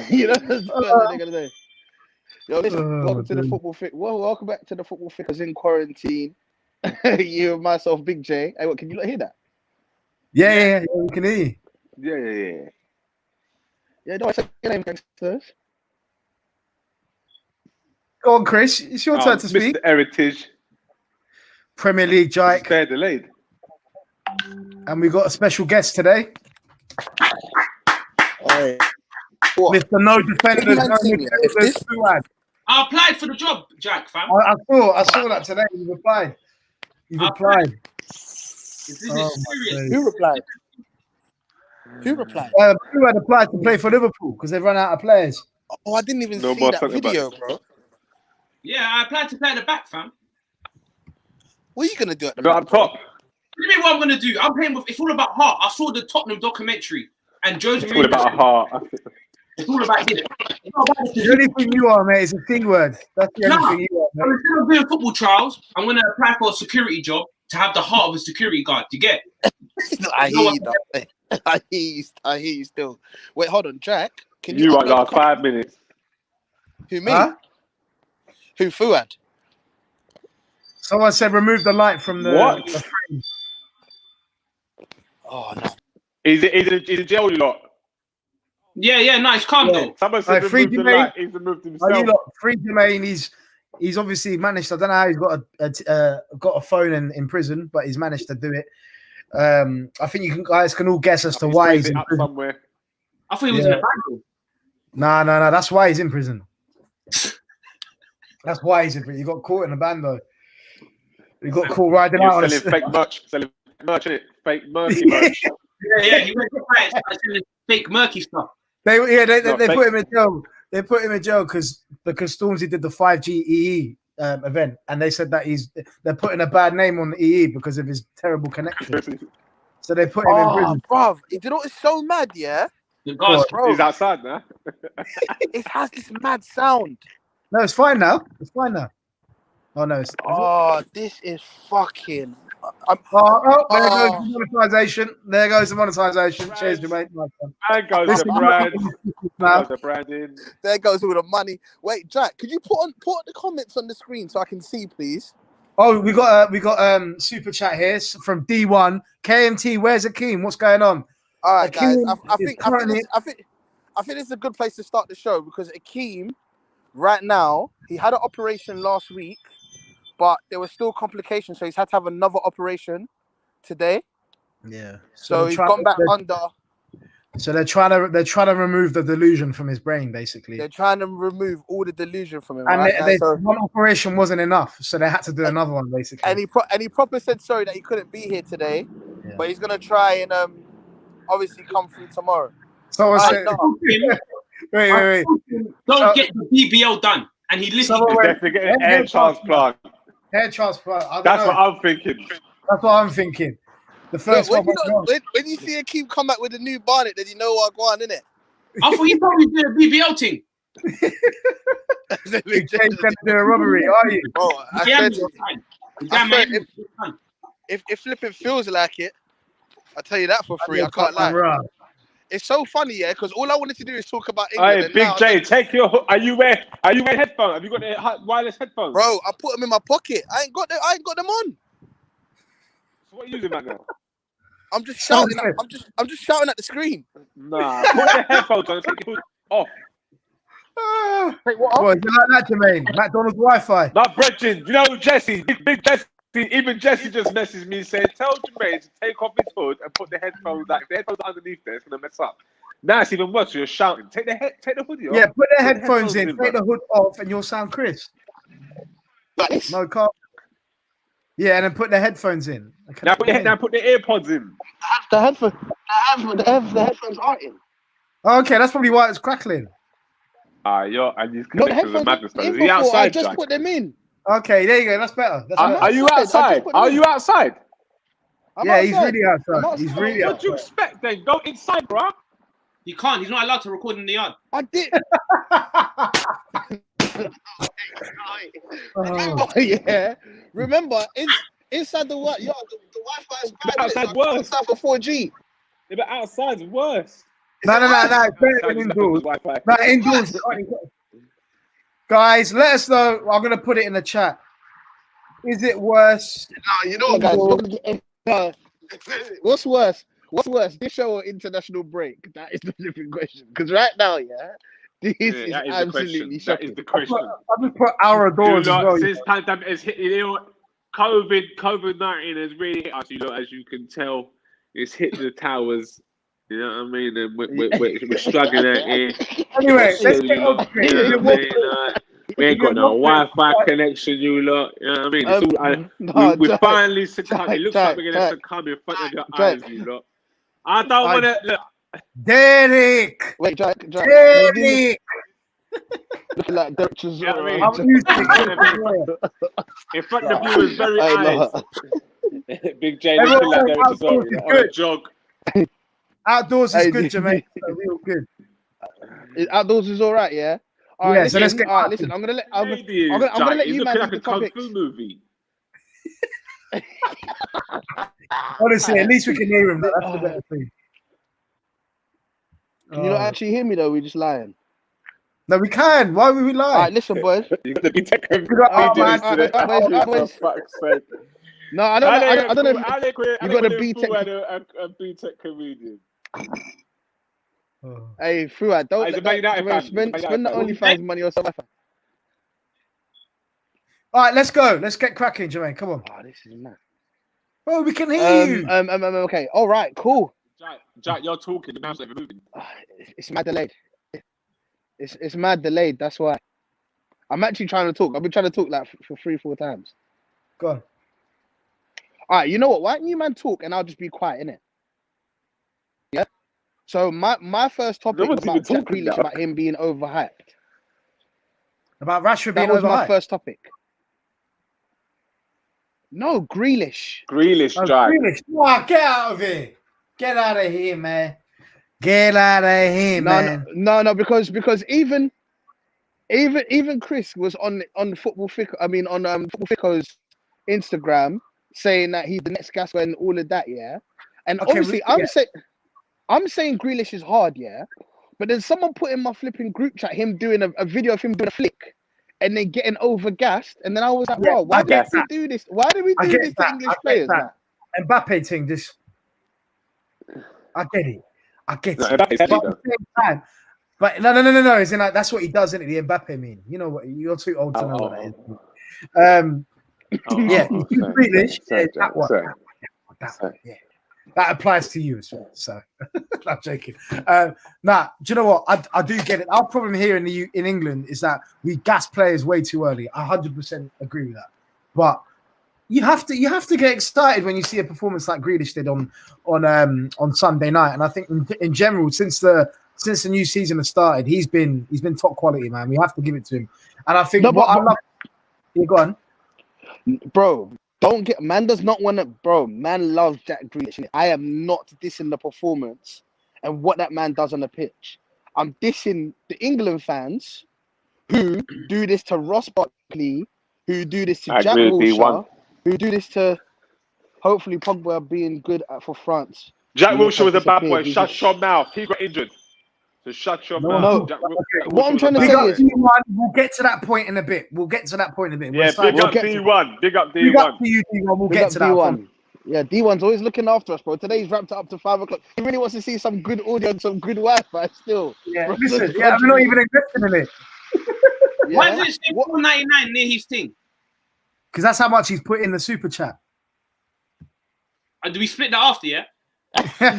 You know what they're gonna say? Yo, listen, welcome to the football fit. Well, welcome back to the football fickers in quarantine. You and myself, Big J. Hey, what? Can you not hear that? Yeah, we can hear you. Yeah. Yeah, no, I said your name, gangsters. Go on, Chris. It's your turn to speak. Mr. Heritage. Premier League, Jake. Fair delayed. And we got a special guest today. Hey. What? Mr. No Defenders. I applied for the job, Jack, fam. I saw that today. You've applied. Is this serious? Who replied? Who replied? Who had applied to play for Liverpool because they've run out of players. Oh, I didn't even see that video, bro. Yeah, I applied to play at the back, fam. What are you gonna do at the back? Up top. What do you mean what I'm gonna do? I'm playing with. It's all about heart. I saw the Tottenham documentary, and Jose. It's all about heart. It's all about this. The only thing you are, mate, is a thing word. That's the only thing you are, mate. Instead of doing football trials, I'm gonna apply for a security job to have the heart of a security guard. Do you get? I hear you still. Wait, hold on, Jack. Can you right now? 5 minutes. Who, me? Huh? Who, Fuad? Someone said remove the light from the. What? The frame. Oh no. Is it jail, you lot? Yeah, nice, calm though. Someone said remove the light. He's removed himself. You lot, free Jermaine. He's obviously managed. I don't know how he's got a phone in prison, but he's managed to do it. I think you guys can all guess as to why he's in prison. Somewhere. I thought he was in a band. No. That's why he's in prison. That's why he's in prison. He got caught in a band though. He got caught riding out on selling fake merch. Selling merch, innit? Fake murky merch. Yeah. He went to fight selling fake murky stuff. They put him in jail. They put him in jail because Stormzy did the 5G EE event, and they said that they're putting a bad name on the EE because of his terrible connection. So they put him in prison. Bruv, you know it's so mad, yeah? The guys, he's outside now. It has this mad sound. No, it's fine now. Oh no! This is fucking. There goes the monetization. There goes the monetization. Cheers, Jermaine. There goes the branding. There goes all the money. Wait, Jack, could you put the comments on the screen so I can see, please? Oh, we got super chat here from D1 KMT. Where's Akeem? What's going on? All right, Akeem, guys. I think this is a good place to start the show because Akeem, right now, he had an operation last week. But there were still complications, so he's had to have another operation today. Yeah. So he's gone back under. So they're trying to remove the delusion from his brain, basically. They're trying to remove all the delusion from him. And right? one operation wasn't enough, so they had to do another one, basically. And he proper said sorry that he couldn't be here today, but he's gonna try and obviously come through tomorrow. So wait. Don't get the BBL done, and he listened. Definitely get an hair transplant. Hair transplant. That's what I'm thinking. That's what I'm thinking. The first when you see Akeem come back with a new bonnet, then you know what going on, innit? I thought you probably did a BBL thing. You can't do a robbery, are you? Oh, if flipping feels like it, I'll tell you that for free. I can't lie. It's so funny, yeah, because all I wanted to do is talk about England. Hey, Big J, take your. Are you wearing headphones? Have you got the wireless headphones? Bro, I put them in my pocket. I ain't got them on. So what are you using right now? I'm just shouting. I'm just shouting at the screen. Nah, put the headphones on. Take your hood off. Wait, what? What, you like that, Jermaine? McDonald's Wi-Fi. Not Bretton. You know Jesse, big Jesse. Even Jesse just messaged me saying, "Tell Jermaine to take off his hood and put the headphones like the headphones underneath there. It's gonna mess up." Now it's even worse. So you're shouting. Take the hoodie off. Yeah, put the headphones in. Take the hood off, and you'll sound crisp. No car. Yeah, and then put the headphones in. Now put the AirPods in. The headphones are in. Okay, that's probably why it's crackling. And these connections are madness. Is he outside? I just put them in. Okay, there you go. That's better. Are you outside? Are you outside? He's really outside. He's really outside. What do you expect then? Go inside, bro. You can't. He's not allowed to record in the yard. I did. Remember, Inside the what? Yo, the Wi-Fi is bad. Outside worse. Outside for 4G. Yeah, but outside's worse. No. It's better Outside than is indoors. Wi-Fi. No, indoors. Guys, let us know. I'm gonna put it in the chat. Is it worse? No, you know what, guys? You're gonna get, what's worse? What's worse, this show or international break? That is the living question. Because right now, this is that is absolutely the shocking. question. That is the question. I just put our doors as well. Since pandemic has hit, COVID-19 has really hit us. As you can tell, it's hit the towers. You know what I mean? And we're struggling out here. Anyway, let's Still, get on to it. you know what I mean? We ain't got no Wi-Fi connection, you lot. You know what I mean? It's all, we finally succumb. It looks like we're going to succumb in front of your eyes, you lot. I don't want to look. Derek! Wait, Jack. Derek! Looking like Derek Chisora. You know what I mean? In front of you is very eyes. Big J looking like Derek Chisora on a jog. Outdoors is good, Jermaine. Real good. Outdoors is all right, yeah? All right, so let's get listen, I'm gonna let you man like do a the kung topics. fu movie. Honestly, at least we can hear him. That's the better thing. Can you not actually hear me though? We're just lying. No, we can. Why would we lie? All right, listen, boys. You got to be tech boys. No, I don't know. You got to be tech. A B-Tech comedian. Hey, Fuad, don't He's a Man United fan. spend the OnlyFans money or something. All right, let's go. Let's get cracking, Jermaine. Come on. Oh, this is mad. Oh, we can hear you. Okay. All right. Cool. Jack, you're talking. The mouse ain't moving. It's mad delayed. It's mad delayed. That's why. I'm actually trying to talk. I've been trying to talk like for 3-4 times. Go on. All right. You know what? Why don't you man talk and I'll just be quiet, innit? Yeah. So my first topic about Jack Grealish, about him being overhyped. About Rashford being That was overhyped. my first topic. No, Grealish. Grealish, Jack. Grealish. Oh, get out of here. Get out of here, man. Get out of here, man. No, because even Chris was on Football Fico. I mean, on Football Fico's Instagram saying that he's the next Gasper and all of that, yeah. And Okay, obviously, I'm saying Grealish is hard, yeah. But then someone put in my flipping group chat him doing a video of him doing a flick, and then getting overgassed. And then I was like, bro, why did we do this? Why did we do this to English players? Mbappe thing, just I get it. But no. It's in like that's what he does, isn't it? The Mbappe mean. You know what? You're too old to know what that is. Yeah, Grealish. Yeah. That applies to you as well. So, I'm joking. Do you know what? I do get it. Our problem here in England is that we gas players way too early. I 100% agree with that. But you have to get excited when you see a performance like Grealish did on Sunday night. And I think in general, since the new season has started, he's been top quality, man. We have to give it to him. And I think yeah, go on, bro. Man does not want to, bro. Man loves Jack Grealish. I am not dissing the performance and what that man does on the pitch. I'm dissing the England fans who do this to Ross Barkley, who do this to Jack Wilshere, who do this to hopefully Pogba being good for France. Jack Wilshere was a bad boy. Shut your mouth. He got injured. So shut your mouth. No. What I'm trying to say is, we'll get to that point in a bit. Yeah, big up D1. Big up D1. Big up to you, D1. We'll get to that D1. Yeah, D1's always looking after us, bro. Today's wrapped up to 5 o'clock. He really wants to see some good audio and some good Wi-Fi still. Yeah, bro, listen, I'm not even investing in it. Yeah. Why does it say $4.99 near his thing? Because that's how much he's put in the super chat. Do we split that after, yeah?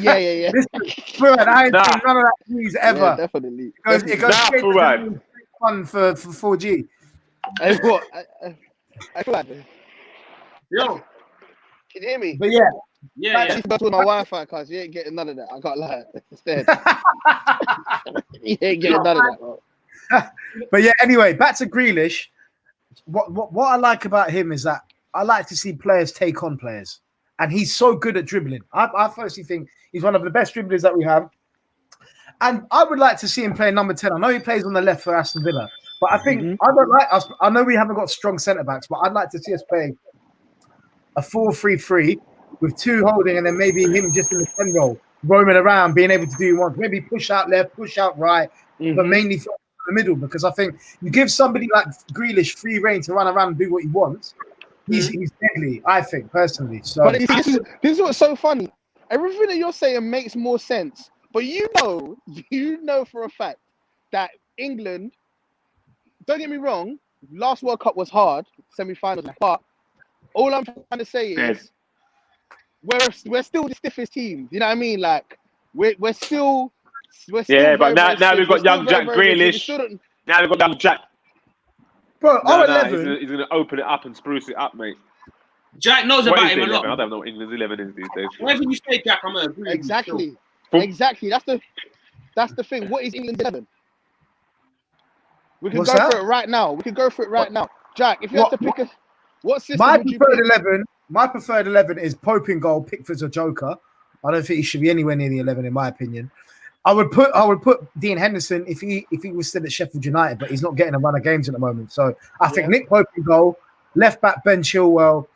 Yeah. Listen, I ain't seen none of that news ever. Yeah, definitely. It goes straight to fun for 4G. I feel like Yo. Can you hear me? But yeah. Yeah. You go to my Wi-Fi, cause you ain't getting none of that. I can't lie. Instead, you ain't getting none of that, bro. But yeah, anyway, back to Grealish. What I like about him is that I like to see players take on players. And he's so good at dribbling. I firstly think he's one of the best dribblers that we have. And I would like to see him play number 10. I know he plays on the left for Aston Villa. But I think I don't like us. I know we haven't got strong centre-backs, but I'd like to see us play a 4-3-3 with 2 holding, and then maybe him just in the 10 role, roaming around, being able to do one, maybe push out left, push out right, but mainly in the middle. Because I think you give somebody like Grealish free reign to run around and do what he wants, he's deadly. I think personally. So, But this is what's so funny. Everything that you're saying makes more sense. But you know for a fact that England, don't get me wrong, last World Cup was hard, semi-finals, but all I'm trying to say is we're still the stiffest team. You know what I mean? Like we're still Yeah, but very, now very we've got stiff. young We're still Jack very, very Grealish. stiff. Now we've got young Jack. bro, No, 11. he's gonna open it up and spruce it up, mate. Jack knows What about is him the a 11? I lot. don't know what England's 11 is these days. Whatever you say, Jack, I'm gonna agree with Exactly. you. Exactly. That's the thing. What is England's 11? We can What's go that? for it right now. Jack, if you have to pick what system My would you preferred pick? 11. My preferred 11 is Pope in goal. Pickford's a joker. I don't think he should be anywhere near the 11, in my opinion. I would put Dean Henderson if he was still at Sheffield United, but he's not getting a run of games at the moment. So I think Nick Pope in goal, left back Ben Chilwell,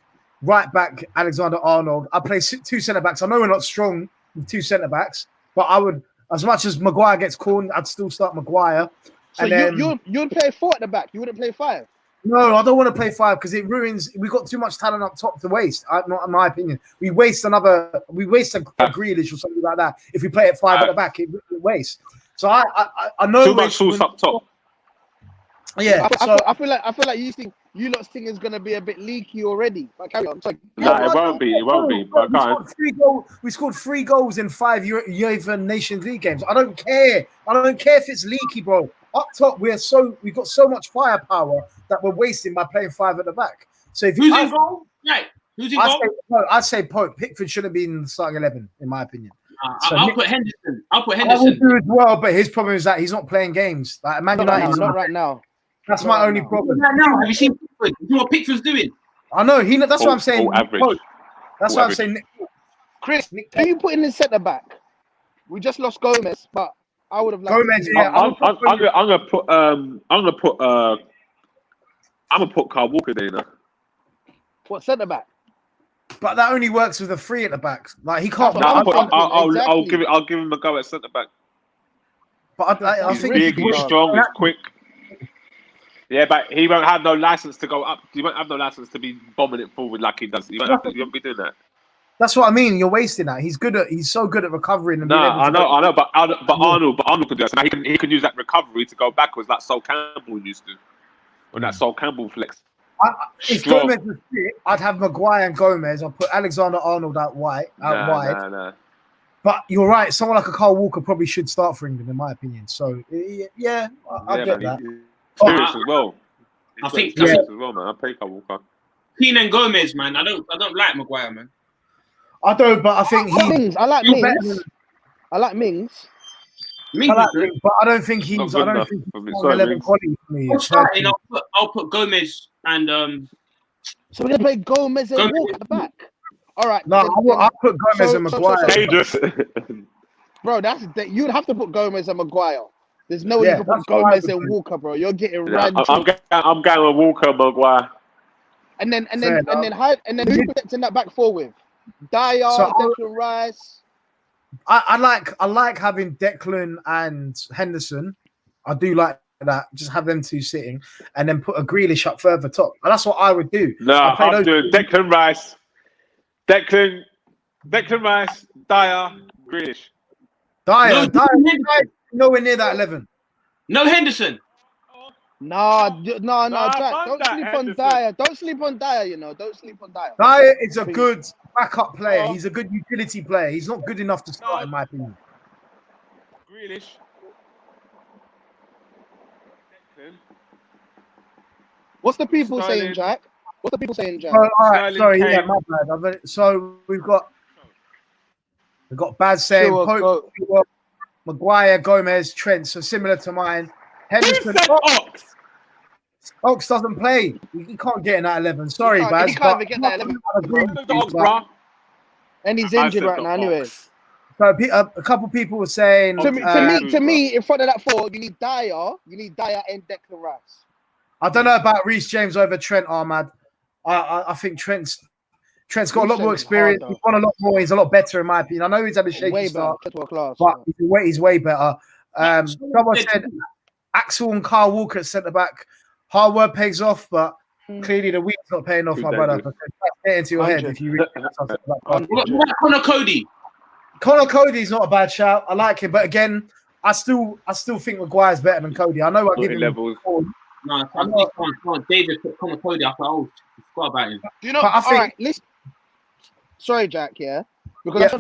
right back Alexander Arnold. I play 2 centre backs. I know we're not strong with 2 centre backs, but I would, as much as Maguire gets caught, I'd still start Maguire. So and then, you'd play 4 at the back. You wouldn't play 5. No, I don't want to play 5 because it ruins. We've got too much talent up top to waste. Not in my opinion. We waste a Grealish or something like that. If we play at 5 at the back, it wastes. So I know too much sauce up top. Yeah, I feel like you think you lot's thing is gonna be a bit leaky already. But carry on. No, it won't be. It won't be. But we scored 3 goals in 5 UEFA Nations League games. I don't care. I don't care if it's leaky, bro. Up top, we've got so much firepower that we're wasting by playing 5 at the back. So if who's in goal? Right. Who's in goal? I'd say Pope. Pickford shouldn't be in the starting 11, in my opinion. I'll put Henderson. I would do as well, but his problem is that he's not playing games. Like Man United, not right now. That's my only problem. Now, have you seen Pickford? You know what Pickford's doing? I know that's what I'm saying. Average. That's what I'm saying. Chris, who you put in the centre back? We just lost Gomez, but I would have liked Gomez. Yeah, I'm gonna put Carl Walker there. You know? What centre back? But that only works with a 3 at the back. Like he can't. I'll give him a go at centre back. But I He's think big, he's strong, he's quick. Yeah, but he won't have no license to go up. He won't have no license to be bombing it forward like he does. He won't be doing that. That's what I mean. You're wasting that. He's so good at recovering. And I know. But Arnold could do that. So he can use that recovery to go backwards, like Sol Campbell used to, when that Sol Campbell flex. If Gomez was fit, I'd have Maguire and Gomez. I'll put Alexander Arnold out wide. Nah. But you're right. Someone like a Carl Walker probably should start for England, in my opinion. So yeah, I get that. Experience as well. I think as well, man. I pay Carl Walker. Keane Gomez, man. I don't like Maguire, man. I don't, but I think I like Mings. I like Mings. But I don't think he's. I don't think he's 11 quality for me. I'll put Gomez and So we're gonna play Gomez and Walker at the back. All right. No, I'll put Gomez and Maguire. Dangerous. Bro, you'd have to put Gomez and Maguire. There's no way you can put Gomez and Walker, bro. You're getting ran. I'm going with Walker, Maguire. And then who's protecting that back four with? Dyer, Declan Rice. I like having Declan and Henderson. I do like that. Just have them 2 sitting, and then put a Grealish up further top. And that's what I would do. No, I'm doing Declan Rice, Declan Rice, Dyer, Grealish. Dyer, nowhere near that 11. No Henderson. No, Jack. Don't sleep on Dyer. Don't sleep on Dyer, you know. Don't sleep on Dyer. Dyer is a good backup player. He's a good utility player. He's not good enough to start, in my opinion. Grealish. What's the people saying, Jack? What's the people saying, Jack? Oh, all right, sorry, yeah, my bad. So we've got Baz saying Pope, Maguire, Gomez, Trent. So similar to mine. Henderson. Ox doesn't play. He can't get in that 11. Sorry, Baz. He can't even get that 11. And he's injured right now, anyway. So a couple people were saying to me, in front of that 4, you need Dyer. You need Dyer and Declan Rice. I don't know about Reece James over Trent Ahmad. I think Trent's got a lot more Lucien is experience. hard, He's won a lot more. He's a lot better, in my opinion. I know he's had a shaky way better. start, Trent's world class. but he's way better. Someone said Axel and Carl Walker at centre back. Hard work pays off, but clearly the week's not paying off, my brother. Because that's getting into your head if you read something like that. What about Connor Cody? Connor Cody's not a bad shout. I like him, but again, I still think Maguire's better than Cody. I know I give him levels. No, I David put Connor Cody. I thought, I forgot about him. Do you know? But I think. All right, listen. Sorry, Jack. Yeah, because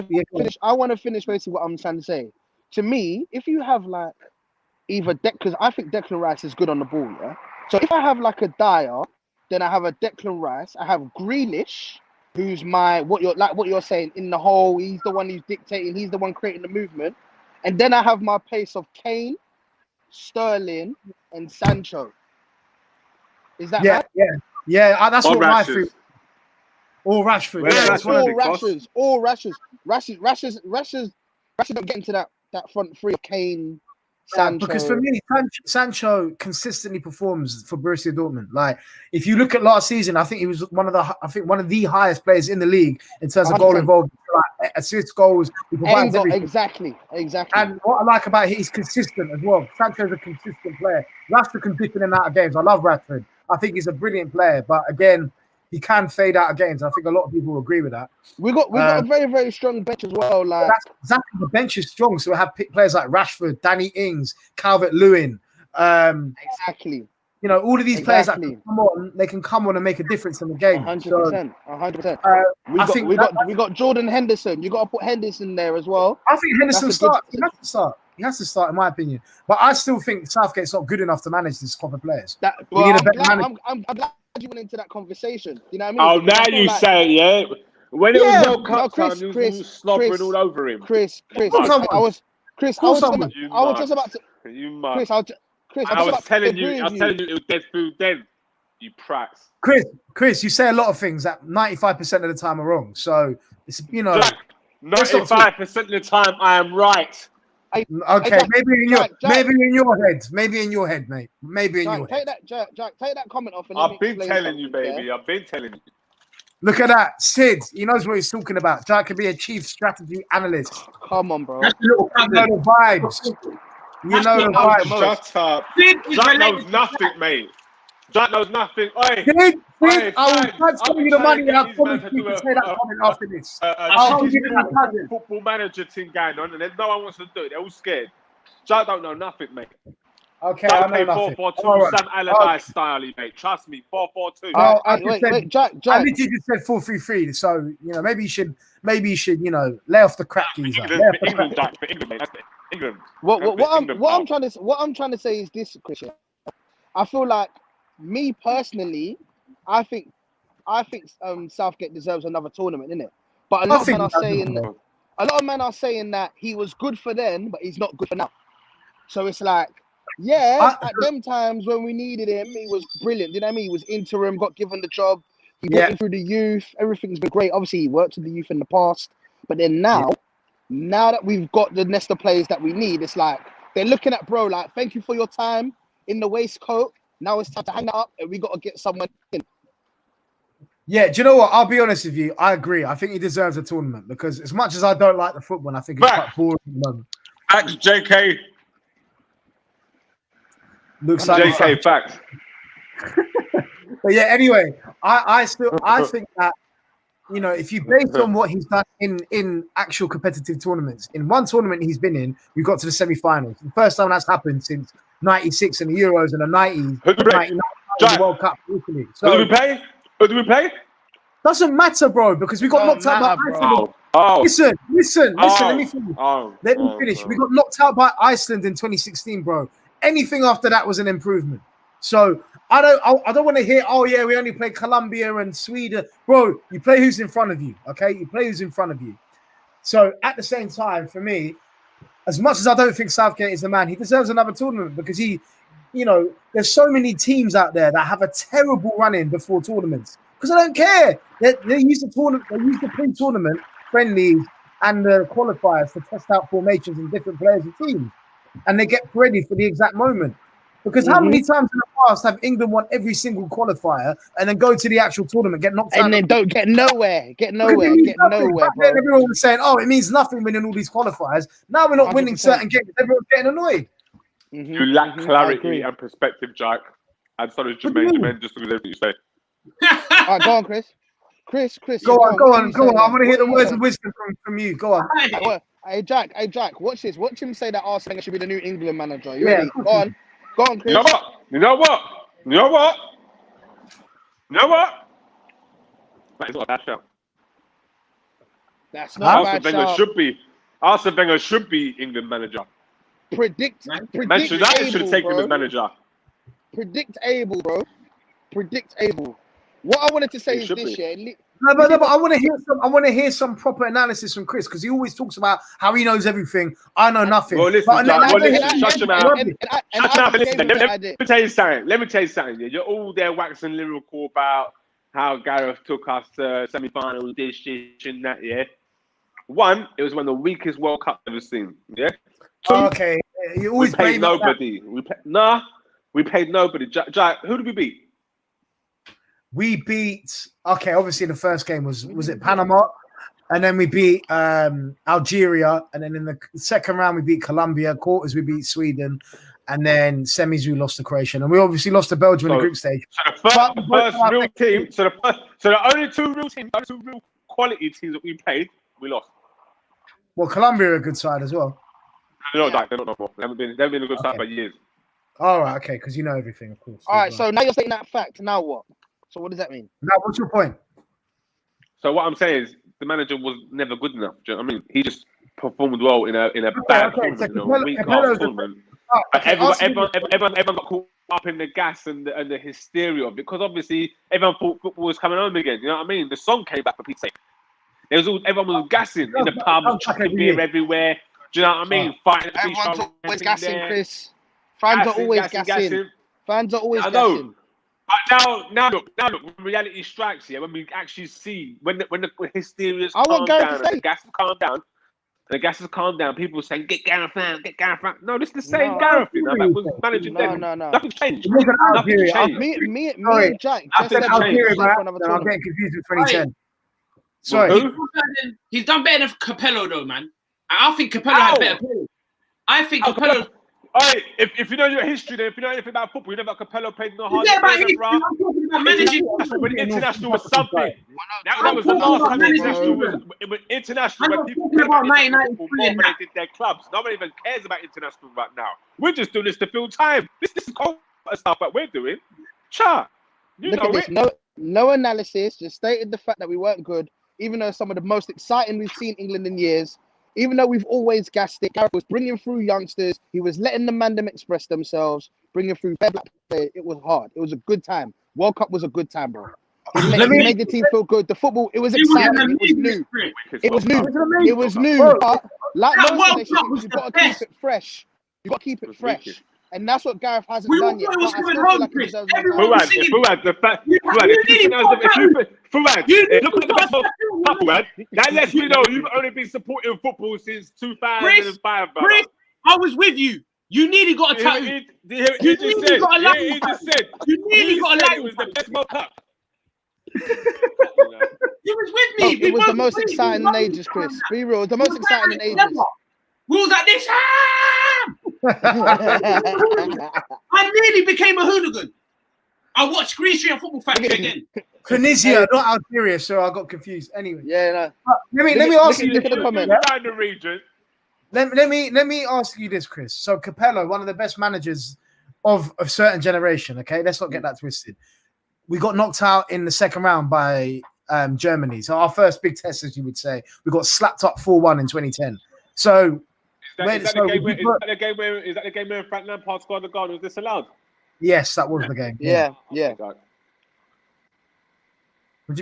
I want to finish basically what I'm trying to say. To me, if you have like either because I think Declan Rice is good on the ball. Yeah. So if I have like a Dyer, then I have a Declan Rice. I have Grealish, who's what you're saying in the hole. He's the one who's dictating. He's the one creating the movement. And then I have my pace of Kane, Sterling, and Sancho. Is that right? Yeah. That's what my Rashford. three. All Rashford. All Rashers don't get into that front three of Kane, Sancho. Because for me, Sancho consistently performs for Borussia Dortmund. Like, if you look at last season, I think he was one of the highest players in the league in terms of goal involved, like assists, goals. He provides everything. Exactly. And what I like about it, he's consistent as well. Sancho's a consistent player. Rashford can dip in and out of games. I love Rashford. I think he's a brilliant player, but again, he can fade out of games. I think a lot of people will agree with that. We got a very, very strong bench as well. Like that's exactly, the bench is strong, so we have players like Rashford, Danny Ings, Calvert-Lewin. Exactly. You know, all of these players that can come on, they can come on and make a difference in the game. 100%. 100%. We got Jordan Henderson. You got to put Henderson there as well. I think Henderson starts. He has to start, in my opinion. But I still think Southgate's not good enough to manage this crop of players. We need a better manager. I'm glad you went into that conversation. You know what I mean? Oh, now you say it, yeah. When it was World Cup time, you was slobbering all over him. Chris, I was just about to. You must. Chris, I was telling you it was dead food then. You prats. Chris, you say a lot of things that 95% of the time are wrong. So it's, you know, Jack, 95% of the time I am right. Okay, maybe in your head, mate. Maybe in your head. Jack, take that comment off. And I've been telling you, baby. I've been telling you. Look at that, Sid. He knows what he's talking about. Jack could be a chief strategy analyst. Come on, bro. That's a little You know the vibes. You know the vibes. Shut up. Jack knows nothing, mate. Jack knows nothing. Oi. I will transfer you the money and I'll promise you to say that comment after this. I'll give you that cousin. Football manager thing going on, and then no one wants to do it. They're all scared. Jack don't know nothing, mate. Okay, Don't I know play nothing. 4-4-2, Sam Allardyce style, mate. Trust me, 4-4-2. Wait, Jack. I literally just said 4-3-3. So maybe you should, lay off the crap, geezer. England, Jack, for England, mate. That's it. England. What I'm trying to say is this, Christian. I feel like, me personally, I think Southgate deserves another tournament, innit? But a lot of men are saying that he was good for then, but he's not good for now. So it's like, at them times when we needed him, he was brilliant. You know what I mean? He was interim, got given the job. He got in through the youth. Everything's been great. Obviously, he worked with the youth in the past. But then now that we've got the nest of players that we need, it's like, they're looking at bro, like, thank you for your time in the waistcoat. Now it's time to hang that up and we got to get someone in. Yeah, do you know what? I'll be honest with you. I agree. I think he deserves a tournament because as much as I don't like the football, I think it's quite boring at the moment. Facts, JK. Looks like JK, facts. But yeah, anyway, I think that, if you base on what he's done in actual competitive tournaments, in one tournament he's been in, we got to the semi-finals. The first time that's happened since 96 and the Euros and the 90s, 99 the World Cup for Italy. So, Who do we play? Doesn't matter, bro, because we got knocked out by Iceland. Listen, let me finish. We got knocked out by Iceland in 2016, bro. Anything after that was an improvement. So I don't want to hear, we only play Colombia and Sweden. Bro, you play who's in front of you, okay? You play who's in front of you. So at the same time, for me, as much as I don't think Southgate is the man, he deserves another tournament because there's so many teams out there that have a terrible run-in before tournaments because I don't care. They use the pre-tournament friendlies and the qualifiers to test out formations and different players and teams, and they get ready for the exact moment. Because how many times in the past have England won every single qualifier and then go to the actual tournament, get knocked out, and then don't get nowhere, bro. Everyone was saying, "Oh, it means nothing winning all these qualifiers." Now we're not winning 100%. certain games. Everyone's getting annoyed. You lack clarity and perspective, Jack. And so does Jermaine. Jermaine just agrees with everything you say. All right, go on, Chris. Chris. Go on. I want to hear the words of wisdom from you. Go on. Hey, Jack. Watch this. Watch him say that Arsene should be the new England manager. You ready? Go on, Chris. You know what? That is not a bad shout. That's not a bad shout. Arsene Wenger should be England manager. Manchester United should have taken him as manager. Predictable, bro. Predictable. What I wanted to say is this year. No, but I want to hear some proper analysis from Chris because he always talks about how he knows everything. I know nothing. Well, listen, shut your mouth. Let me tell you something. Yeah, you're all there waxing lyrical about how Gareth took us to semi-final, this, and that. Yeah. One, it was one of the weakest World Cups I've ever seen. Yeah. Two, okay. You always we paid nobody. We paid nobody. Jack, who did we beat? We beat. Okay, obviously the first game was it Panama, and then we beat Algeria, and then in the second round we beat Colombia. Quarters we beat Sweden, and then semis we lost to Croatia, and we obviously lost to Belgium in the group stage. So the first real team. So the only two real quality teams that we played, we lost. Well, Colombia are a good side as well. No, Jack, they're not no more. They haven't been a good side for years. All right, okay, because you know everything, of course. All right, so now you're saying that fact. Now what? So what does that mean? Now, what's your point? So what I'm saying is the manager was never good enough. Do you know what I mean? He just performed well in a bad tournament, a weak-ass tournament. But everyone got caught up in the gas and the hysteria because obviously everyone thought football was coming home again. You know what I mean? The song came back for Pete's sake. Everyone was gassing in the pubs, chucking beer everywhere. Do you know what I mean? Fighting. Everyone's always gassing, Chris. Fans are always gassing. Fans are always gassing. But now look, when reality strikes, when we actually see when the hysteria's calmed down and the gas has calmed down, people saying, get Gareth out. No, this is the same Gareth, that was managing them. No. Nothing's changed. Me and Jack. I'm getting confused with 2010. Sorry. He's done better than Capello, though, man. I think Capello had better players. I think Capello... Alright, if you know your history, then if you know anything about football, you know about Capello played no hard. I'm talking about managing. When international was something. That was the last time international when people cared about football more than they did their clubs. Nobody even cares about international right now. We're just doing this to fill time. This is cold stuff that we're doing. You know it. No analysis, just stated the fact that we weren't good, even though some of the most exciting we've seen England in years. Even though we've always gassed it, Gareth was bringing through youngsters. He was letting the mandem express themselves, bringing through black players. It was hard. It was a good time. World Cup was a good time, bro. It made the team feel good. The football, it was exciting. It was new. It was new. But like most of the you've got to keep it fresh. You've got to keep it fresh. And that's what Gareth hasn't done yet. Look at the best Fuad. That lets me know you've only been supporting football since 2005. Chris, I was with you. You nearly got a tattoo. He just said. You nearly got a light. It was the best World Cup. He was with me. It was the most exciting in ages, Chris. Be real. It was the most exciting in ages. We was like this. I nearly became a hooligan. I watched Green Street and Football Factory again. Tunisia, not Algeria, so I got confused. Anyway, yeah. Let me ask you. Let me ask you this, Chris. So Capello, one of the best managers of a certain generation. Okay, let's not get that twisted. We got knocked out in the second round by Germany. So our first big test, as you would say, we got slapped up 4-1 in 2010. So. Is that the game where Frank Lampard scored the goal? Was this allowed? Yes, that was the game. Yeah.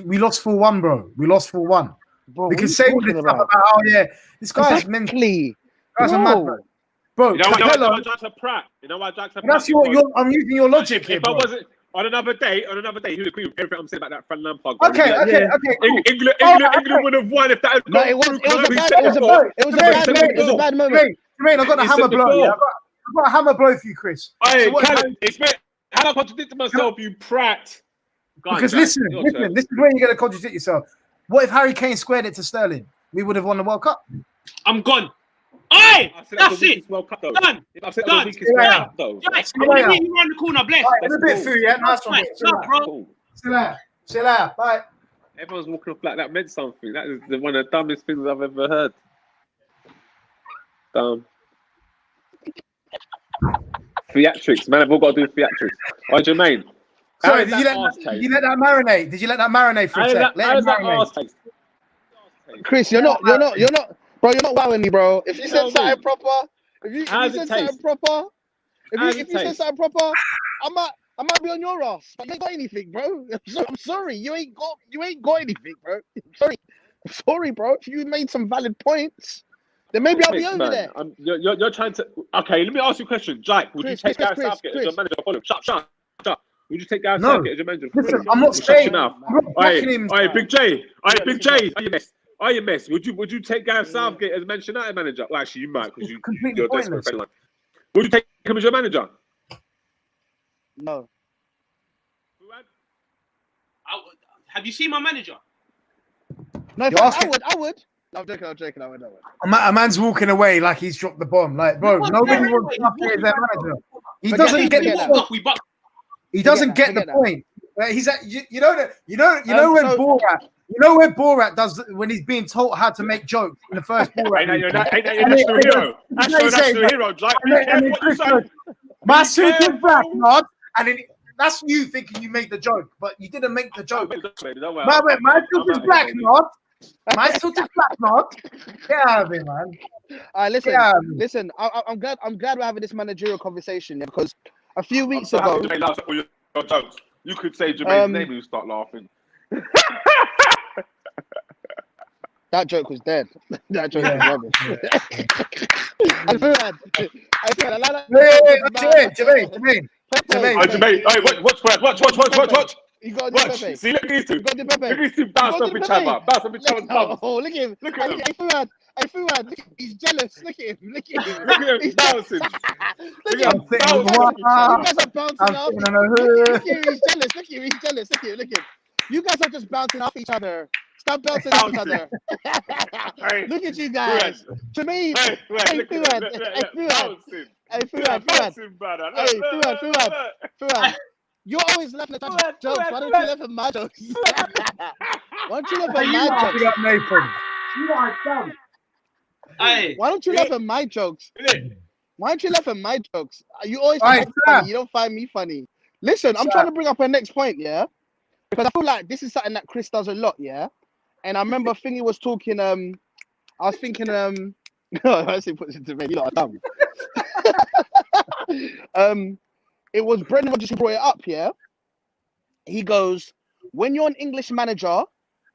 We lost 4-1, bro. We lost 4-1. We can say all this stuff about, this guy's mentally. Guys are mad, bro. You know why Jack's a prat? That's I'm using your logic here, bro. On another day, he would agree with everything I'm saying about that Frank Lampard. Okay. Cool. England would have won if that had gone through. It was a bad moment. Jermaine, I've got the hammer blow. got a hammer blow for you, Chris. Hey, So Callum, how I contradicted myself, you prat? Because listen, this is where you're going to contradict yourself. What if Harry Kane squared it to Sterling? We would have won the World Cup. I'm gone. Hey, that's it. World Cup, though. Done. If I said Done. the weakest World Cup, though. Right, I'm going to meet you around the corner, bless. Right, a bit food, yeah? Nice one. Cool. Chill out. Bye. Everyone's walking off like that meant something. That is one of the dumbest things I've ever heard. Dumb. Theatrics, man. I've all got to do theatrics. Oh, Jermaine. Sorry, did you let that marinate? Did you let that marinate for a sec? Let it marinate. Chris, you're not, bro. You're not wowing me, bro. If you said something proper, if you said something proper, I might be on your ass. But you ain't got anything, bro. I'm sorry, you ain't got anything, bro. I'm sorry, bro. If you made some valid points, then maybe I'll be over there. You're trying to. Okay, let me ask you a question, Jack. Would you take Gareth Southgate as your manager? Shut. Would you take Gareth Southgate as your manager? Listen, I'm not saying. Alright, Big J. Are you mess? Would you take Gareth Southgate as Manchester United manager? Well, actually, you might because you're desperate for anyone. Would you take him as your manager? No. Have you seen my manager? No, I would. I'm joking. I would. A man's walking away like he's dropped the bomb. Like, bro, nobody wants Southgate as their manager. He doesn't get the point. He doesn't get the point. He's at you know when Borat. You know where Borat does when he's being told how to make jokes in the first Borat. Ain't that your national hero? That's your national hero, Jack. My suit is black, Nod. And then that's you thinking you made the joke, but you didn't make the joke. My suit is black, Nod. My suit is black, Nod. Get out of here, man. All right, listen. I'm glad we're having this managerial conversation, yeah, because a few weeks ago, your jokes. You could say Jermaine's name and you start laughing. That joke was dead. That joke was rubbish. Jermaine. Watch. You got watch. Pepe. See, look at these two. Look at these two bounce off each other. Oh, look at him. Look at him. Hey, Fuad, he's jealous. Look at him. Look at him bouncing. Look at him. You guys are bouncing off. Look at him. He's jealous. Look at him. You guys are just bouncing off each other. Stop bouncing off each other. Look at you guys. Jermaine. Hey, Fuad. You're always laughing at my jokes. Why don't you laugh at my jokes? Why don't you laugh at my jokes? You are dumb. Why don't you laugh at my jokes? Why don't you laugh at my jokes? You always find me funny. You don't find me funny. Listen, I'm trying to bring up a next point, yeah? Because I feel like this is something that Chris does a lot, yeah? And I remember Thingy was talking, I was thinking, I see puts it to me, you lot are dumb. It was Brendan Rodgers who brought it up, yeah? He goes, when you're an English manager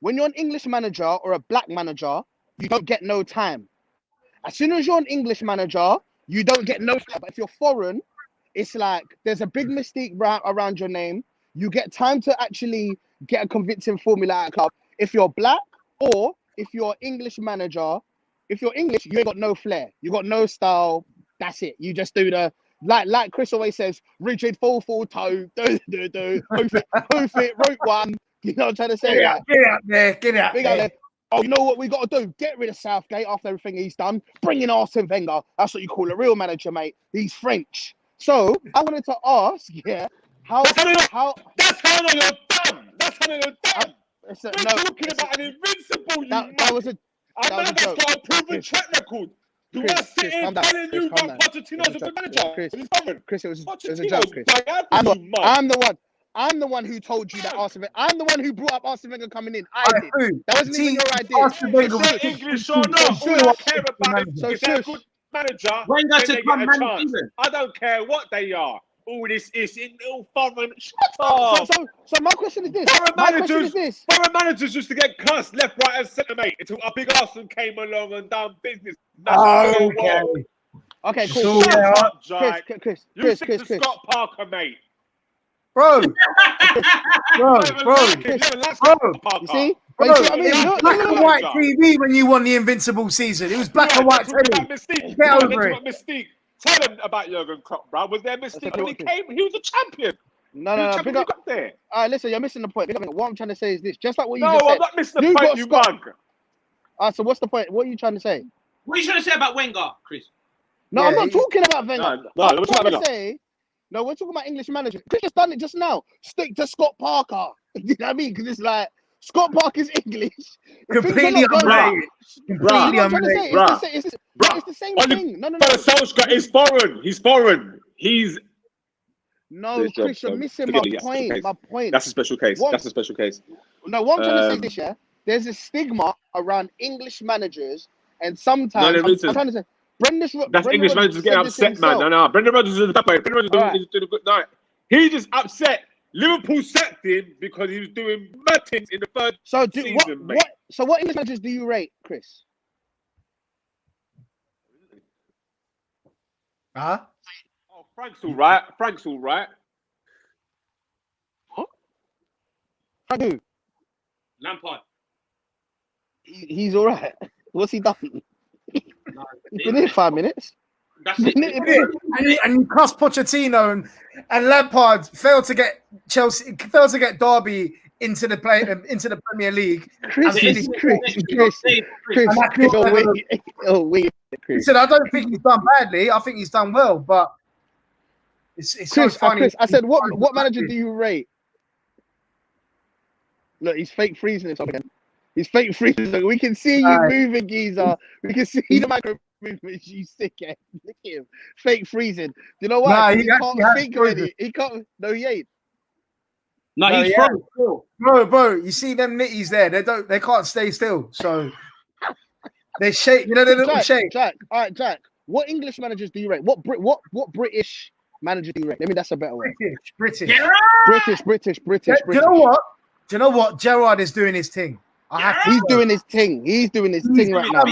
or a black manager, you don't get no time. As soon as you're an English manager, you don't get no time. But if you're foreign, it's like there's a big mystique around your name. You get time to actually get a convincing formula at a club. If you're black or if you're English manager, if you're English, you ain't got no flair. You got no style. That's it. You just do the like Chris always says, rigid, full toe, hoof it, route one. You know what I'm trying to say? Get out there. Oh, you know what we got to do? Get rid of Southgate after everything he's done. Bring in Arsene Wenger. That's what you call a real manager, mate. He's French. So I wanted to ask, yeah, That's how you're dumb. We're talking about an invincible, that was a that's got a proven track record. Do I sit here telling you that Pochettino's a good manager? Chris, it was a joke, Chris. I'm the one who told you that Arsene Wenger. I'm the one who brought up Arsene Wenger coming in. I did. That wasn't even your idea. Arsene Wenger, English or not, all I care about is they're a good manager. Wenger to come manage. I don't care what they are. All this is in all foreign. So my question is this. Foreign managers used to get cussed left, right, and centre, mate, until a big Arsenal came along and done business. Okay, cool. Chris. You stick to Scott Parker, mate. Bro. You see? It was black and white TV when you won the Invincible season. It was black and white telly. Get over it. Tell them about Jurgen Klopp, bro. Was there a mistake when he came? He was a champion. No. Big up there. All right, listen, you're missing the point. What I'm trying to say is this: just like what you No, just said. I'm not missing the point, you mug. So what's the point? What are you trying to say? What are you trying to say about Wenger, Chris? No, I'm not talking about Wenger. No, we're talking about No, we're talking about English manager. Chris just done it just now. Stick to Scott Parker. You know what I mean? Because it's like Scott Parker's English. Completely unrelated. Completely unrelated. It's the same thing. No. Solskjaer is foreign. He's foreign. No, Chris, you're missing my point. My point. That's a special case. That's a special case. No, what I'm trying to say is this, yeah? There's a stigma around English managers, and sometimes I'm trying to say that's English managers getting upset, man. No. Brendan Rodgers is the way. Brendan Rodgers is doing a good night. He just upset. Liverpool sacked him because he was doing mad things in the third season, mate. So what English managers do you rate, Chris? Huh? Oh, Frank's all right. Huh? Frank who? Lampard. He's all right. What's he done? He's been here 5 minutes. That's it. And you cuss Pochettino and Lampard failed to get Derby into the Premier League. Chris. Wait. He said, I don't think he's done badly. I think he's done well, but it's Chris, so funny. Chris, I said, what manager do you rate? Look, he's fake freezing himself again. He's fake freezing. Look, we can see you moving, geezer. We can see the micro movements. You sick ass. Look at him. Fake freezing. You know what? Nah, he can't think already. He can't. No, he ain't. No, he's frozen. Bro, you see them nitties there? They can't stay still. So they shake. You know the little shake. Jack. All right, Jack. What English managers do you rate? What British manager do you rate? Maybe that's a better way. British. Do you know what? Gerrard is doing his thing. He's doing his thing. He's doing his thing right now.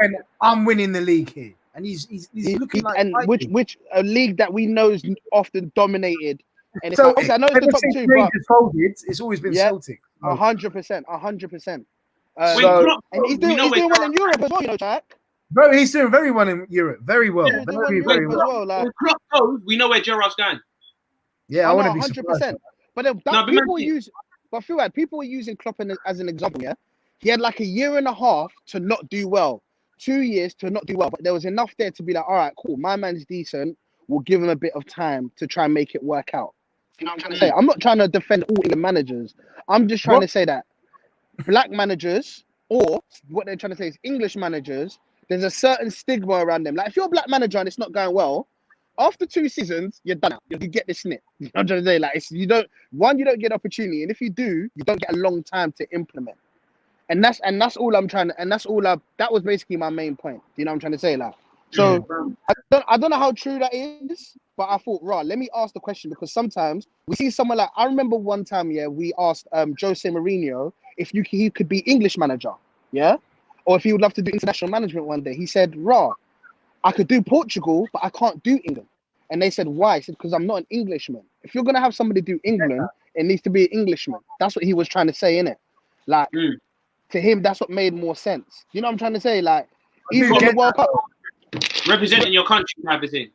And I'm winning the league here, and he's looking like. And which a league that we know is often dominated. And so I know it's the top two, but it's always been Celtic. 100%. And he's doing well in Europe as well, you know, Jack. Bro, he's doing very well in Europe. Very well. Very well. Like, we know where Gerrard's going. Yeah, I want to be 100%. But people were using Klopp as an example, yeah? He had like a year and a half to not do well. 2 years to not do well. But there was enough there to be like, all right, cool. My man's decent. We'll give him a bit of time to try and make it work out. You know what I'm trying to say? I'm not trying to defend all the managers. I'm just trying to say that black managers, or what they're trying to say is English managers, there's a certain stigma around them. Like if you're a black manager and it's not going well, after 2 seasons, you're done. You get the snip. You know what I'm trying to say? Like you don't get opportunity, and if you do, you don't get a long time to implement. And that's all I'm trying to. And that was basically my main point. You know what I'm trying to say? Like, so I don't know how true that is, but I thought, let me ask the question, because sometimes we see someone like, I remember one time, we asked Jose Mourinho if he could be English manager, or if he would love to do international management one day. He said, I could do Portugal, but I can't do England. And they said, why? He said, because I'm not an Englishman. If you're going to have somebody do England, it needs to be an Englishman. That's what he was trying to say, innit? Like, to him, that's what made more sense. You know what I'm trying to say? Like, even in the World Cup. Representing your country type of thing.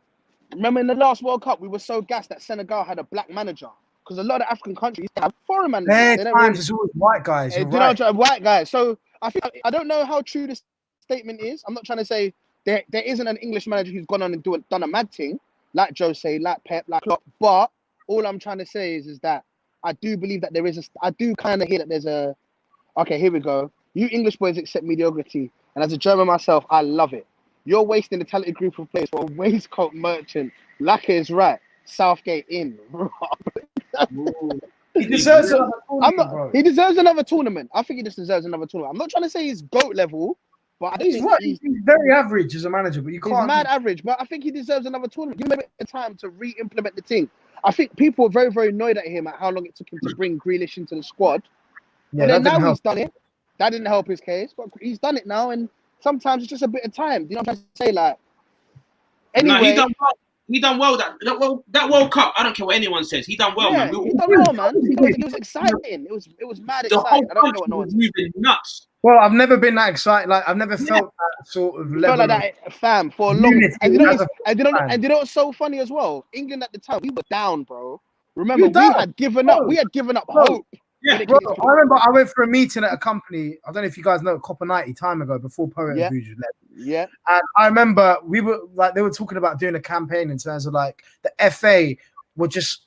Remember in the last World Cup, we were so gassed that Senegal had a black manager. Because a lot of African countries have foreign managers. It's always white guys. White guys. So I don't know how true this statement is. I'm not trying to say there isn't an English manager who's gone on and done a mad thing, like Jose, like Pep, like Klopp. But all I'm trying to say is that I do believe that I do kind of hear that there's a, okay, here we go. You English boys accept mediocrity. And as a German myself, I love it. You're wasting a talented group of players for a waistcoat merchant. Laka is right. Southgate in. He deserves another tournament, he deserves another tournament. I think he just deserves another tournament. I'm not trying to say he's GOAT level, but I think he's very average as a manager, but you can't. He's mad average, but I think he deserves another tournament. Give him a bit of time to re-implement the thing. I think people were very, very annoyed at him at how long it took him to bring Grealish into the squad. Yeah, but then now he's done it. That didn't help his case, but he's done it now, and sometimes it's just a bit of time. You know what I'm trying to say? Like, anyway, no, he done well. That World Cup. I don't care what anyone says. He done well, man. He done well, man. It was exciting. It was mad exciting. I don't know what no one says. Moving nuts. Well, I've never been that excited. Like I've never felt that sort of level. Felt like that, fam, for a long. And you know what's so funny as well? England at the time, we were down, bro. Remember, we had given up. We had given up hope. Yeah, bro. I remember I went for a meeting at a company. I don't know if you guys know Copper 90 time ago before Poet and Vuj left. Yeah. And I remember we were like they were talking about doing a campaign in terms of like the FA were just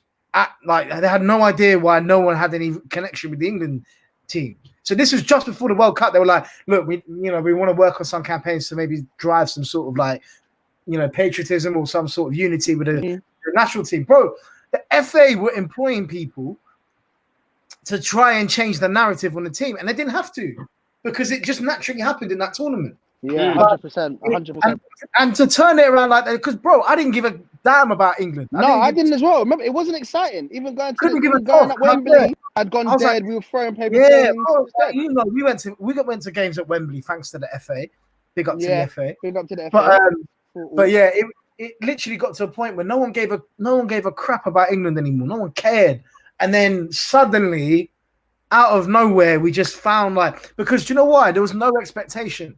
like they had no idea why no one had any connection with the England team. So this was just before the World Cup. They were like, look, we want to work on some campaigns to maybe drive some sort of like, patriotism or some sort of unity with the national team. Bro, the FA were employing people to try and change the narrative on the team. And they didn't have to because it just naturally happened in that tournament. Yeah, 100%. 100%. And to turn it around like that, because, bro, I didn't give a damn about England. I didn't as well. Remember, it wasn't exciting. Even going at Wembley, I'd gone dead. Like, we were throwing paper planes. Bro, we went to games at Wembley thanks to the FA. Big up to the FA. Big up to the FA. But yeah, it literally got to a point where no one gave a crap about England anymore. No one cared. And then suddenly, out of nowhere, we just found because do you know why? There was no expectation.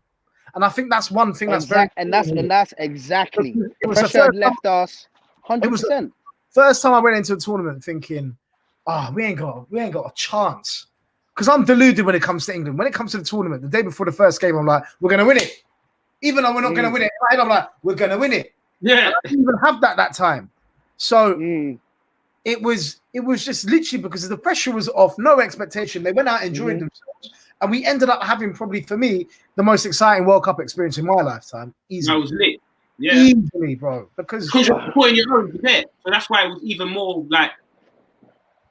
And I think that's one thing that's very and that's exactly the pressure had left us 100%. It was the first time I went into a tournament thinking, we ain't got a chance. Because I'm deluded when it comes to England. When it comes to the tournament, the day before the first game, I'm like, we're gonna win it. Even though we're not gonna win it, I'm like, we're gonna win it. Yeah. And I didn't even have that time. So it was just literally because the pressure was off, no expectation. They went out, enjoyed themselves. And we ended up having probably, for me, the most exciting World Cup experience in my lifetime. Easily. That was lit. Yeah. Easily, bro. Because you're putting your own to bed. So that's why it was even more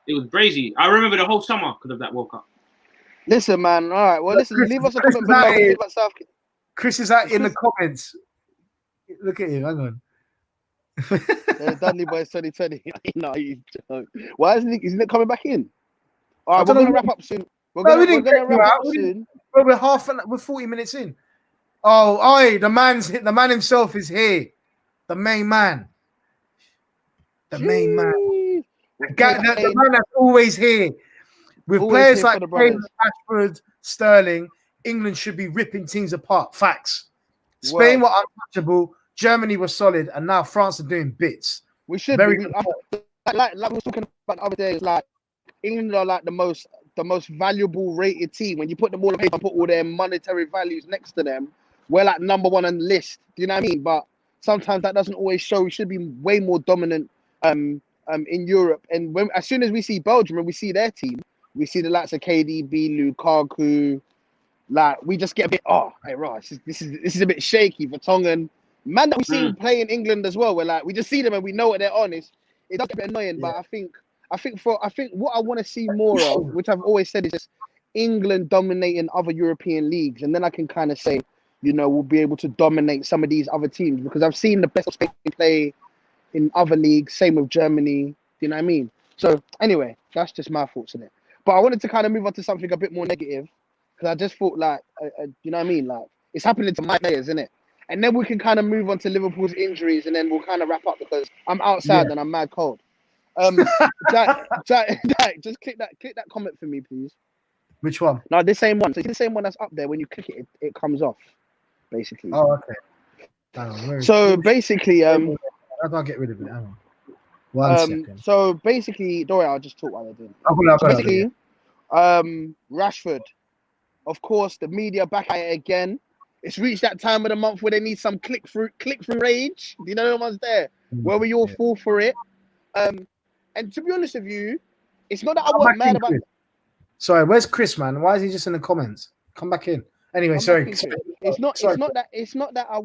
it was crazy. I remember the whole summer because of that World Cup. Listen, man. All right. Well, listen, leave us a comment below. Chris is out in the comments. Look at him. Hang on. Dudley Boys 2020. No, you don't. Why isn't he coming back in? All right, we're going to wrap up soon. We're going to wrap up soon. Bro, we're 40 minutes in. Oh, the man himself is here. The main man. The main man. The man that's always here. With players like Rashford, Sterling, England should be ripping teams apart. Facts. Spain were untouchable. Germany was solid, and now France are doing bits. We should like we were talking about the other day. It's like England are like the most valuable rated team. When you put them all on paper and put all their monetary values next to them, we're like number one on the list. Do you know what I mean? But sometimes that doesn't always show. We should be way more dominant in Europe. And as soon as we see Belgium and we see their team, we see the likes of KDB, Lukaku. Like we just get a bit. Hey, Ross, this is a bit shaky. Vertonghen. Man that we see play in England as well. We're like, we just see them and we know what they're on. It does get a bit annoying, but I think what I want to see more of, which I've always said, is just England dominating other European leagues, and then I can kind of say, we'll be able to dominate some of these other teams because I've seen the best of Spain play in other leagues. Same with Germany. Do you know what I mean? So anyway, that's just my thoughts on it. But I wanted to kind of move on to something a bit more negative because I just thought you know what I mean? Like it's happening to my players, isn't it? And then we can kind of move on to Liverpool's injuries, and then we'll kind of wrap up because I'm outside and I'm mad cold. Jack, just click that comment for me, please. Which one? No, the same one. So the same one that's up there. When you click it, it comes off, basically. Oh, okay. So basically, how do I get rid of it? Hang on. 1 second. So basically, Dory, I'll just talk while they're doing. Rashford. Of course, the media back at it again. It's reached that time of the month where they need some click through rage. You know, no one's there. Where we all fall for it. And to be honest with you, it's not that I wasn't mad about. Sorry, where's Chris, man? Why is he just in the comments? Come back in. Anyway, sorry. It's not that I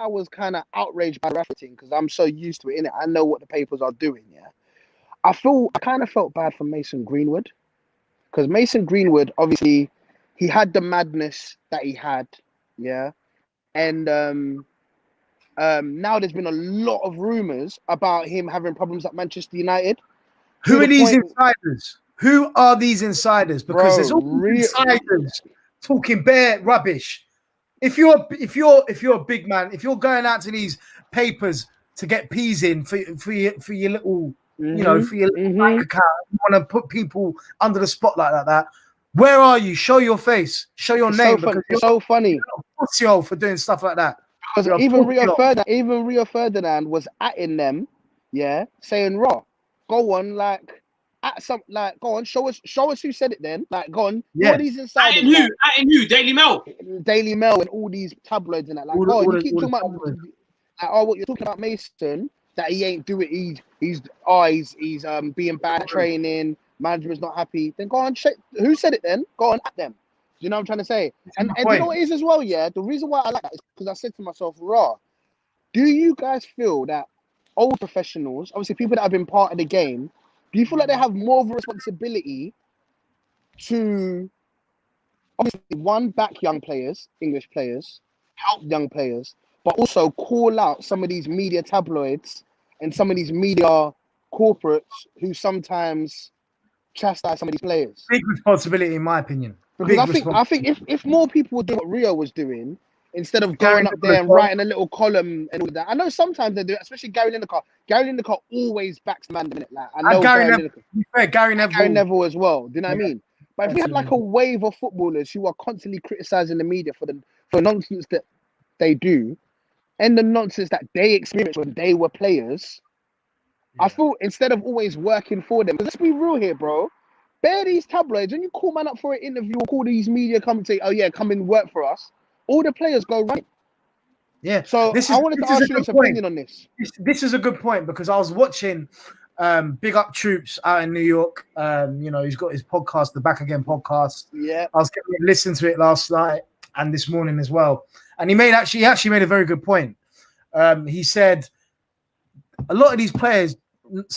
was kind of outraged by the Rashford thing because I'm so used to it, innit? I know what the papers are doing. Yeah, I kind of felt bad for Mason Greenwood because Mason Greenwood, obviously, he had the madness that he had. Yeah, and now there's been a lot of rumors about him having problems at Manchester United. Who are these insiders? Who are these insiders? Because there's all insiders talking bare rubbish. If you're a big man, if you're going out to these papers to get peas in for your little, for your little bank account, you want to put people under the spotlight like that. Where are you? Show your face. Show your name. It's so funny. You're a pussy-hole for doing stuff like that. Because even Rio Ferdinand was atting them, yeah, saying raw. Go on, like at some like go on, show us who said it then. Like go on, all these insiders. Atting who? Daily Mail and all these tabloids and that. Like go on, you keep talking about like, what you're talking about Mason, that he ain't do it, he's being bad at training, management's not happy. Then go on, check who said it then, go on at them. You know what I'm trying to say? And you know what it is as well, yeah? The reason why I like that is because I said to myself, raw, do you guys feel that old professionals, obviously people that have been part of the game, do you feel like they have more of a responsibility to, obviously, one, back young players, English players, help young players, but also call out some of these media tabloids and some of these media corporates who sometimes chastise some of these players? Big responsibility, in my opinion. Because I think if more people would do what Rio was doing, instead of going up there and writing a little column and all that. I know sometimes they do it, especially Gary Lineker. Gary Lineker always backs the man a minute. Like I know Gary Neville as well. Do you know what I mean? But if we had like a wave of footballers who are constantly criticizing the media for nonsense that they do, and the nonsense that they experienced when they were players, I feel instead of always working for them, let's be real here, bro. Bear these tabloids, when you call man up for an interview or call these media come and say, oh yeah, come and work for us, all the players go right. Yeah. So I wanted to ask you your opinion on this. This is a good point because I was watching Big Up Troops out in New York. You know, he's got his podcast, the Back Again podcast. Yeah. I was getting to listen to it last night and this morning as well. And he actually made a very good point. He said a lot of these players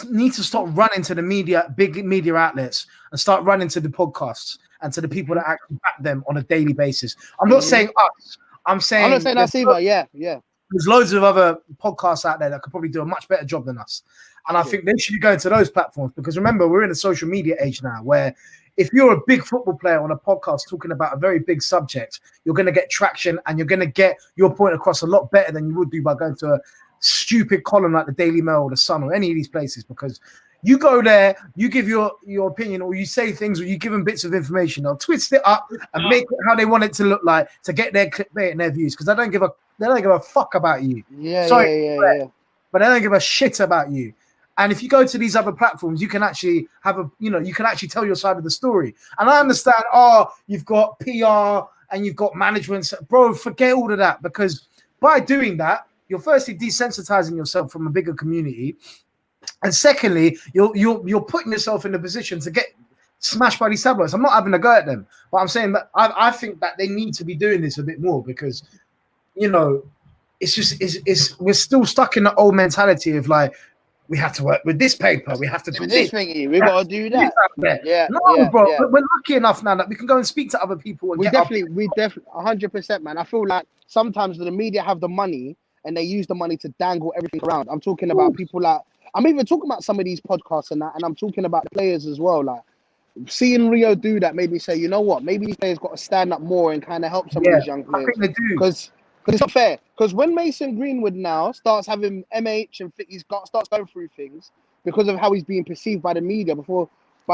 need to stop running to the big media outlets and start running to the podcasts and to the people that actually back them on a daily basis. I'm not saying us. I'm not saying us either. Yeah. There's loads of other podcasts out there that could probably do a much better job than us. And I think they should be going to those platforms because remember, we're in a social media age now where if you're a big football player on a podcast talking about a very big subject, you're going to get traction and you're going to get your point across a lot better than you would do by going to a stupid column like the Daily Mail or the Sun or any of these places, because you go there, you give your opinion or you say things or you give them bits of information. They'll twist it up and make it how they want it to look like to get their clickbait and their views because they don't give a fuck about you. Yeah. But they don't give a shit about you. And if you go to these other platforms, you can actually you can actually tell your side of the story. And I understand, you've got PR and you've got management. Bro, forget all of that because by doing that, you're firstly desensitizing yourself from a bigger community. And secondly, you're putting yourself in a position to get smashed by these tabloids. I'm not having a go at them, but I'm saying that I think that they need to be doing this a bit more because, it's we're still stuck in the old mentality of like, we have to work with this paper. We have to do this thingy. We got to do that. Bro. Yeah. We're lucky enough now that we can go and speak to other people. And we definitely 100%, man. I feel like sometimes the media have the money and they use the money to dangle everything around. I'm talking about people like, I'm even talking about some of these podcasts and that, and I'm talking about the players as well. Like seeing Rio do that made me say, you know what? Maybe these players got to stand up more and kind of help some of these young players. I think they do. Because it's not fair. Because when Mason Greenwood now starts having MH and starts going through things because of how he's being perceived by the media by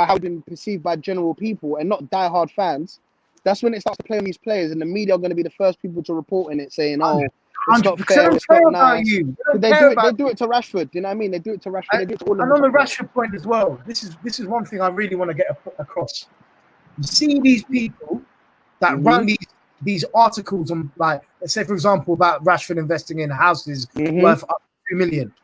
how he's been perceived by general people and not diehard fans, that's when it starts to play on these players and the media are going to be the first people to report in it saying, it's not fair, it's not nice. They do it to Rashford, you know what I mean? They do it to Rashford, they do it to all of them. And on the Rashford point as well, this is one thing I really want to get across. You see these people that run these articles on, like, let's say, for example, about Rashford investing in houses worth up to $2 million.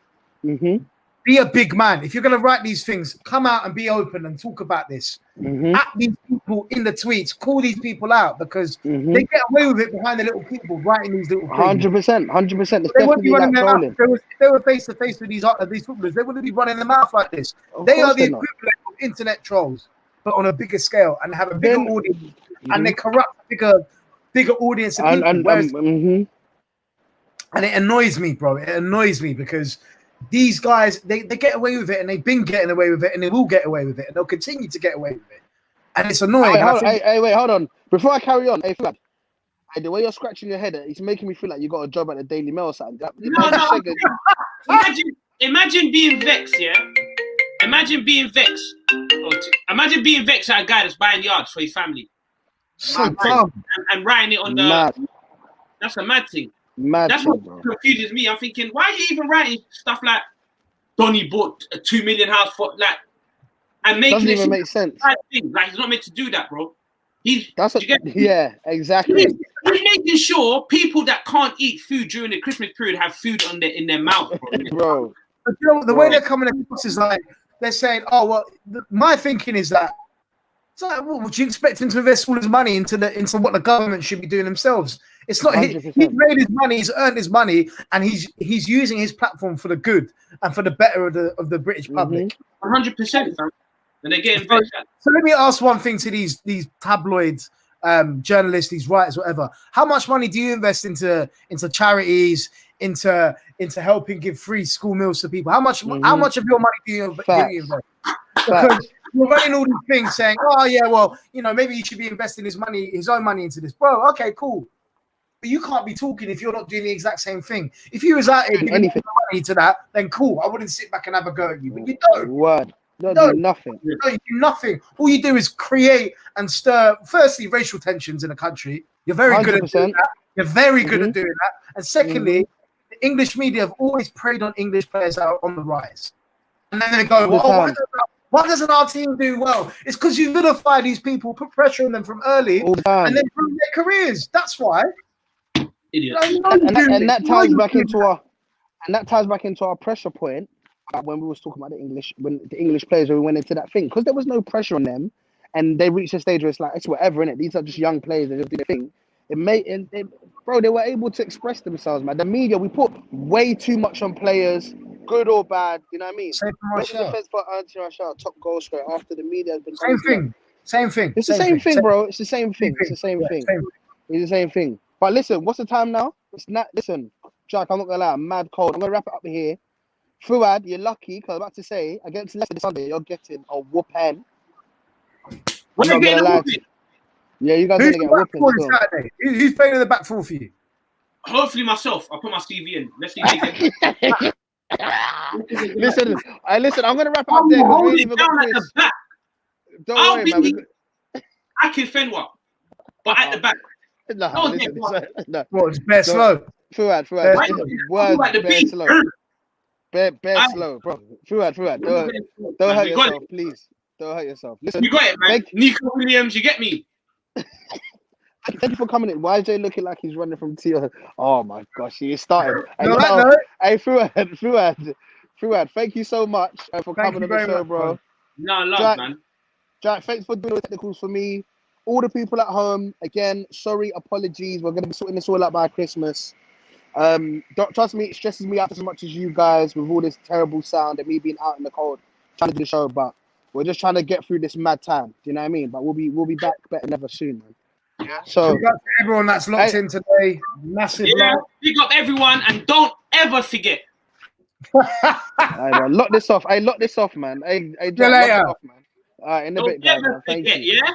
Be a big man. If you're going to write these things, come out and be open and talk about this. At these people in the tweets, call these people out because they get away with it behind the little people writing these little things. 100%. It's definitely like trolling. If they were face to face with these footballers, they wouldn't be running their mouth like this. They are the equivalent of internet trolls, but on a bigger scale and have a bigger audience, and they corrupt bigger audience of people. And it annoys me, bro. It annoys me because these guys, they get away with it and they've been getting away with it and they will get away with it and they'll continue to get away with it. And it's annoying. Wait, hold on. Before I carry on, Flad, the way you're scratching your head, it's making me feel like you got a job at the Daily Mail or something. Imagine being vexed, yeah? Imagine being vexed Imagine being vexed at a guy that's buying yards for his family. So dumb. And writing it on the... Mad. That's a mad thing. Mad That's thing, what bro. confuses me. I'm thinking, why are you even writing stuff like Donny bought a 2 million house for like, and making Doesn't it even make sense. thing. Like he's not meant to do that, bro. Yeah, exactly. He's making sure people that can't eat food during the Christmas period have food in their mouth, bro. But you know, the way they're coming across is like they're saying, "Oh well." My thinking is that, it's like, well, would you expect him to invest all his money into what the government should be doing themselves? It's not. He's made his money. He's earned his money, and he's using his platform for the good and for the better of the British public. 100%. And they're getting so let me ask one thing to these tabloids, journalists, these writers, whatever. How much money do you invest into charities, into helping give free school meals to people? How much of your money do you invest? Because you're running all these things saying, oh yeah, well, maybe you should be investing his own money into this. Bro, okay, cool. But you can't be talking if you're not doing the exact same thing. If you was out here giving money to that, then cool. I wouldn't sit back and have a go at you. But you don't. Word. You do nothing. No, you do nothing. All you do is create and stir, firstly, racial tensions in a country. You're very 100%. Good at doing that. You're very good at doing that. And secondly, the English media have always preyed on English players that are on the rise. And then they go, why doesn't our team do well? It's because you vilify these people, put pressure on them from early, and then ruin their careers. That's why. Idiot. And that ties back into our pressure point. When we was talking about when the English players, when we went into that thing, because there was no pressure on them, and they reached a stage where it's like, it's whatever, innit? These are just young players, they just do their thing. Bro, they were able to express themselves, man. The media, we put way too much on players, good or bad, you know what I mean? Best defense for Anthony Martial, top goal scorer after the media has been Same thing. It's the same thing, bro. It's the same thing. It's the same thing. It's the same thing. But listen, what's the time now? It's not. Listen, Jack, I'm not gonna lie, I'm mad cold. I'm gonna wrap it up here. Fuad, you're lucky, because I'm about to say, against Leicester this Sunday, you're getting a whooping. What are you getting a whooping? Yeah, you guys are going to get a whooping. Saturday? Who's playing in the back four for you? Hopefully myself. I'll put my CV in. Let's see if Listen, I'm going to wrap it up there. Hold it down at the back. Don't worry, man. I can fend what? But at the back. No. What, it's bare slow? Fuad. Bare slow. Bare slow, bro. Fuad. Don't hurt yourself, please. Don't hurt yourself. Listen, you got it, man. Nico Williams, you get me. Thank you for coming in. Why is Jay looking like he's running from Tio? Oh my gosh, he started. Hey, Fuad, thank you so much for coming on the show, bro. No, love, man. Jack, thanks for doing the technicals for me. All the people at home, again, sorry, apologies. We're going to be sorting this all out by Christmas. Trust me, it stresses me out as much as you guys with all this terrible sound and me being out in the cold trying to do the show, but we're just trying to get through this mad time. Do you know what I mean? But we'll be back better than ever soon, man. Yeah. So everyone that's locked in today, massive love. Big up everyone, and don't ever forget. Lock this off. Lock this off, man. Lock it off, man. All right, in a bit, guys. Thank you. Yeah.